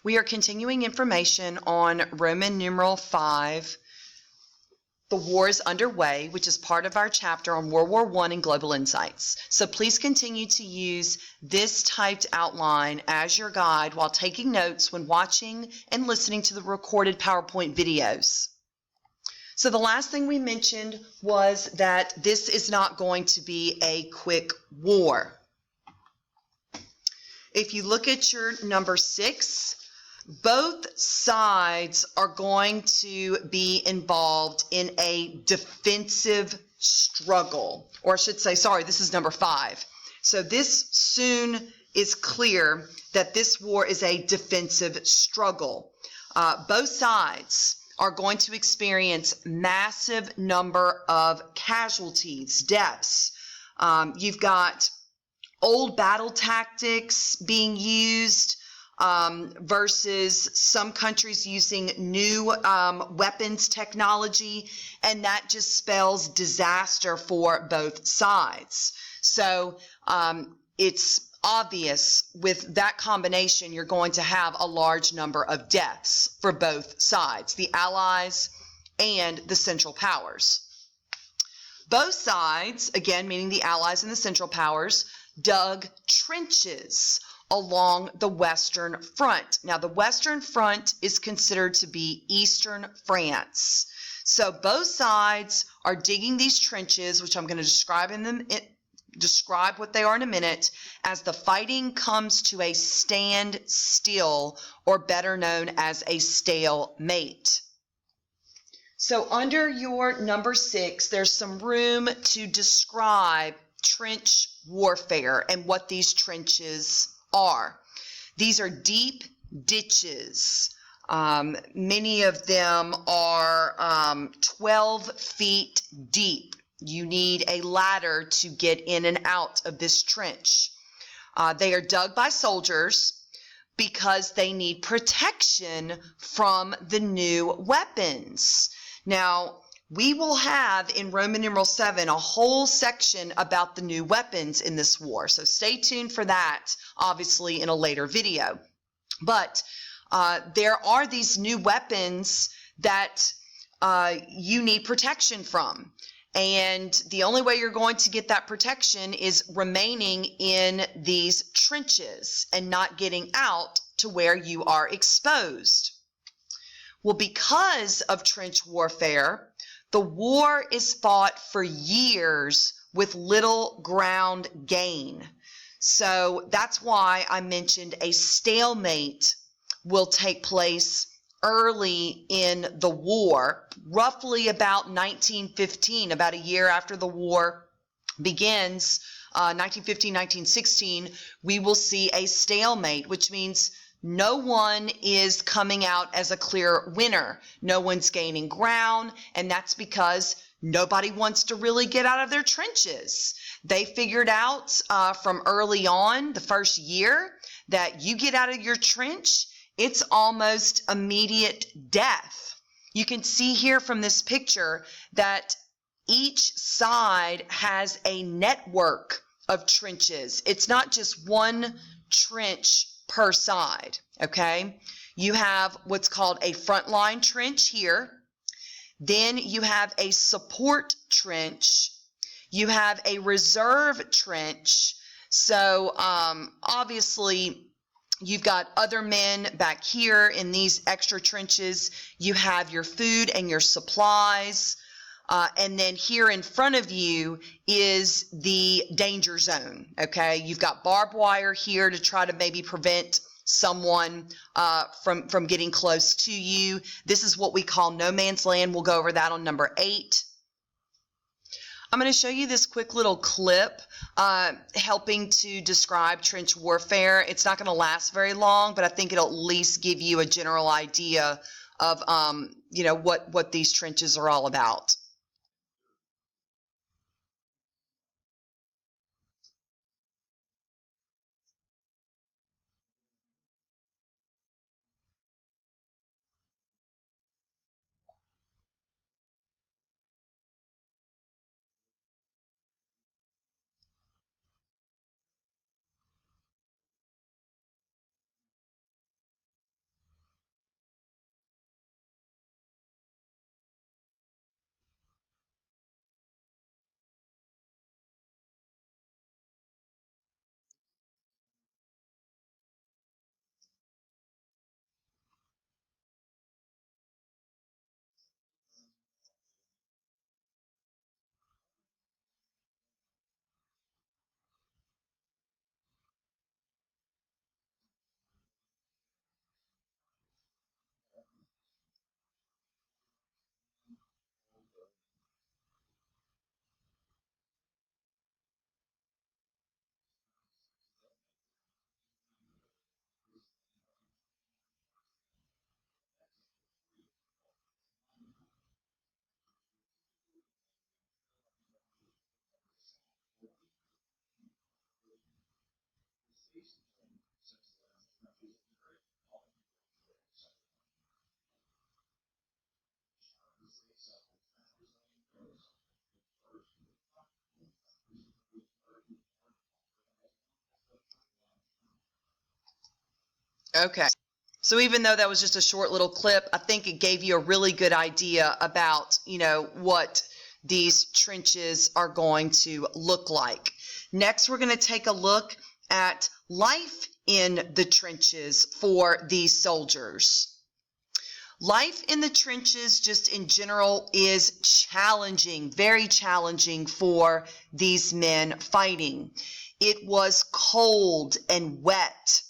We are continuing information on Roman numeral 5, The War is Underway, which is part of our chapter on World War I and Global Insights. So please continue to use this typed outline as your guide while taking notes when watching and listening to the recorded PowerPoint videos. So the last thing we mentioned was that this is not going to be a quick war. If you look at your number 6, both sides are going to be involved in a defensive struggle, or I should say, sorry, this is number 5. So this soon is clear that this war is a defensive struggle. Both sides are going to experience massive number of casualties, deaths. You've got old battle tactics being used versus some countries using new weapons technology, and that just spells disaster for both sides. So it's obvious with that combination you're going to have a large number of deaths for both sides, the Allies and the Central Powers. Both sides, again meaning the Allies and the Central Powers, dug trenches along the Western Front. Now, the Western Front is considered to be Eastern France. So both sides are digging these trenches, which I'm going to describe what they are in a minute, as the fighting comes to a standstill, or better known as a stalemate. So under your number 6, there's some room to describe trench warfare and what these trenches are. These are deep ditches. Many of them are 12 feet deep. You need a ladder to get in and out of this trench. They are dug by soldiers because they need protection from the new weapons. Now, we will have in Roman numeral 7 a whole section about the new weapons in this war. So stay tuned for that, obviously, in a later video. But there are these new weapons that you need protection from. And the only way you're going to get that protection is remaining in these trenches and not getting out to where you are exposed. Well, because of trench warfare, the war is fought for years with little ground gain. So that's why I mentioned a stalemate will take place early in the war, roughly about 1915, about a year after the war begins, 1915, 1916, we will see a stalemate, which means no one is coming out as a clear winner. No one's gaining ground, and that's because nobody wants to really get out of their trenches. They figured out from early on, the first year, that you get out of your trench, it's almost immediate death. You can see here from this picture that each side has a network of trenches. It's not just one trench per side, okay? You have what's called a frontline trench here. Then you have a support trench. You have a reserve trench. So obviously, you've got other men back here in these extra trenches. You have your food and your supplies. And then here in front of you is the danger zone, okay? You've got barbed wire here to try to maybe prevent someone from getting close to you. This is what we call no man's land. We'll go over that on number 8. I'm going to show you this quick little clip helping to describe trench warfare. It's not going to last very long, but I think it'll at least give you a general idea of what these trenches are all about. Okay. So even though that was just a short little clip, I think it gave you a really good idea about, what these trenches are going to look like. Next, we're going to take a look at life in the trenches for these soldiers. Life in the trenches, just in general, is challenging, very challenging for these men fighting. It was cold and wet.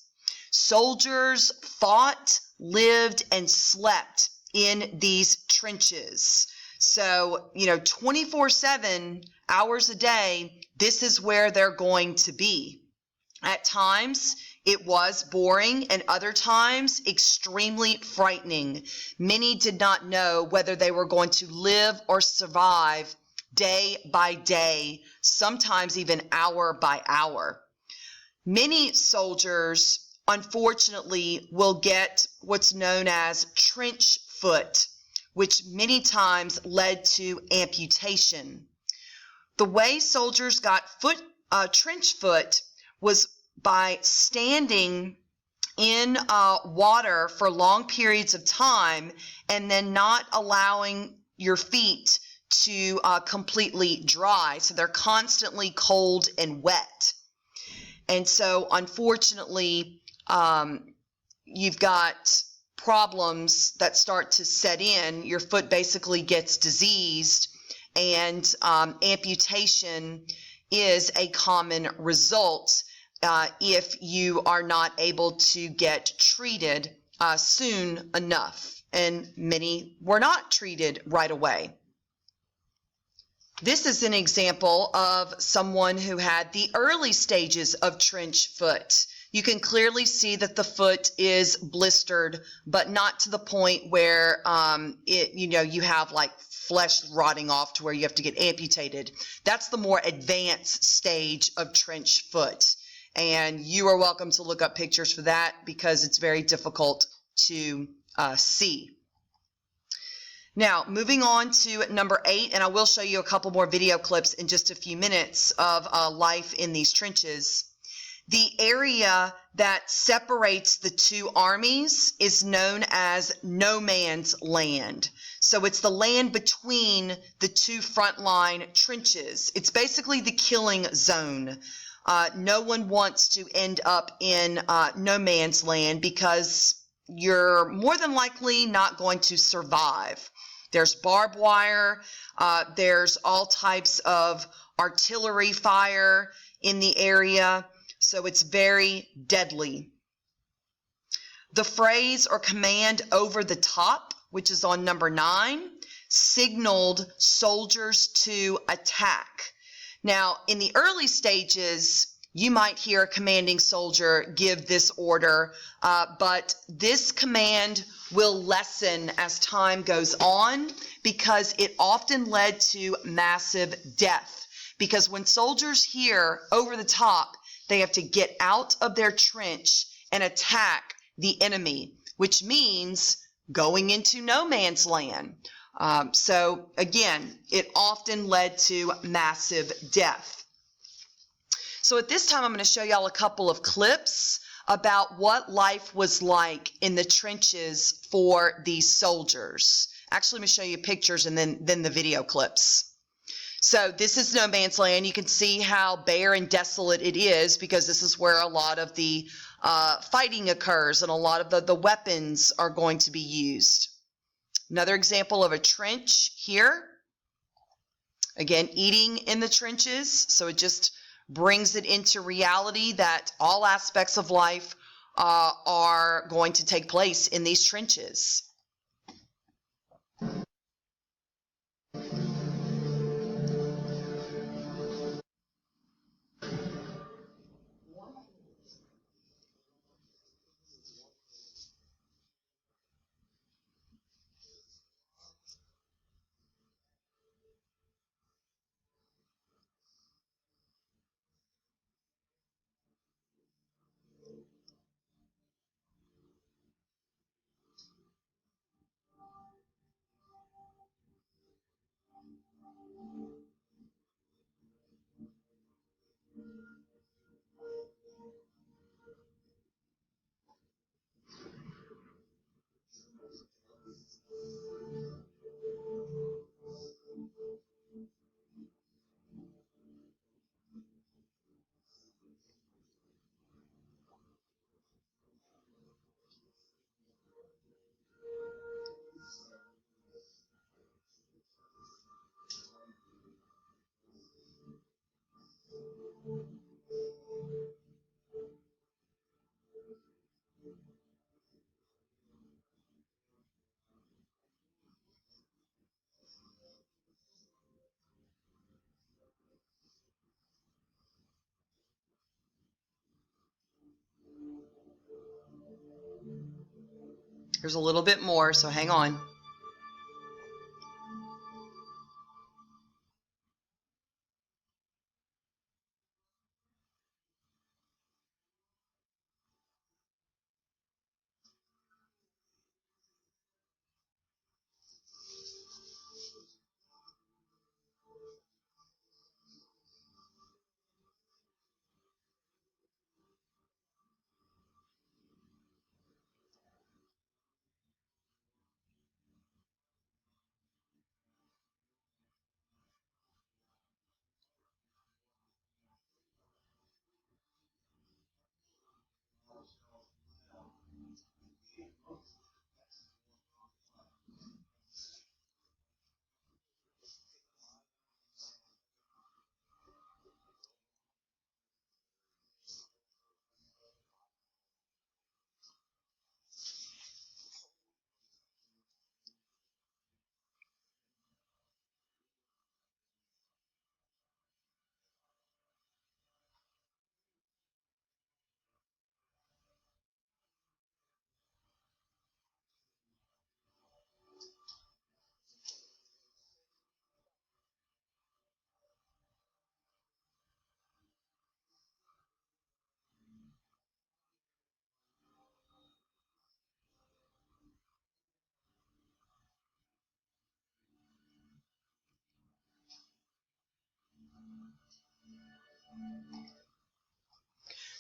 Soldiers fought, lived, and slept in these trenches. So, 24/7 hours a day, this is where they're going to be. At times, it was boring, and other times, extremely frightening. Many did not know whether they were going to live or survive day by day, sometimes even hour by hour. Many soldiers, unfortunately, will get what's known as trench foot, which many times led to amputation. The way soldiers got trench foot was by standing in water for long periods of time and then not allowing your feet to completely dry. So they're constantly cold and wet. And so, unfortunately, you've got problems that start to set in. Your foot basically gets diseased, and amputation is a common result if you are not able to get treated soon enough. And many were not treated right away. This is an example of someone who had the early stages of trench foot. You can clearly see that the foot is blistered, but not to the point where you have like flesh rotting off to where you have to get amputated. That's the more advanced stage of trench foot. And you are welcome to look up pictures for that because it's very difficult to see. Now, moving on to number 8, and I will show you a couple more video clips in just a few minutes of life in these trenches. The area that separates the two armies is known as no man's land. So it's the land between the two frontline trenches. It's basically the killing zone. No one wants to end up in no man's land because you're more than likely not going to survive. There's barbed wire, there's all types of artillery fire in the area, so it's very deadly. The phrase or command over the top, which is on number 9, signaled soldiers to attack. Now, in the early stages, you might hear a commanding soldier give this order, but this command will lessen as time goes on because it often led to massive death. Because when soldiers hear over the top, they have to get out of their trench and attack the enemy, which means going into no man's land. So again, it often led to massive death. So at this time, I'm going to show y'all a couple of clips about what life was like in the trenches for these soldiers. Actually, let me show you pictures and then the video clips. So this is no man's land. You can see how bare and desolate it is because this is where a lot of the fighting occurs and a lot of the weapons are going to be used. Another example of a trench here. Again, eating in the trenches. So it just brings it into reality that all aspects of life are going to take place in these trenches. Here's a little bit more, so hang on.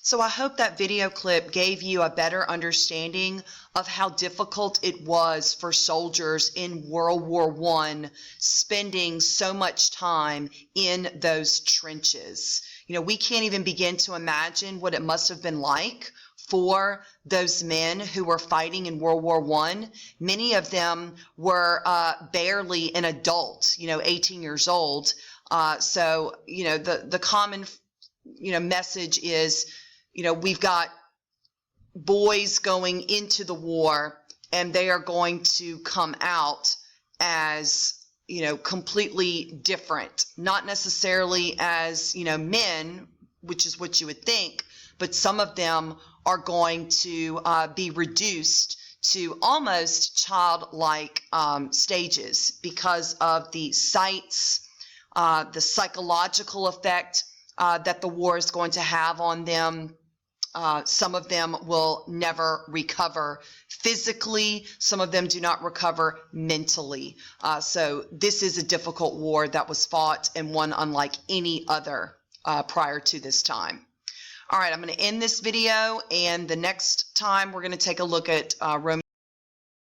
So I hope that video clip gave you a better understanding of how difficult it was for soldiers in World War I spending so much time in those trenches. You know, we can't even begin to imagine what it must have been like for those men who were fighting in World War I. Many of them were barely an adult, 18 years old. So, the common, message is, we've got boys going into the war and they are going to come out as, completely different, not necessarily as, men, which is what you would think, but some of them are going to be reduced to almost childlike stages because of the sights, the psychological effect that the war is going to have on them. Some of them will never recover physically. Some of them do not recover mentally. So this is a difficult war that was fought and one unlike any other prior to this time. All right, I'm going to end this video, and the next time we're going to take a look at Roman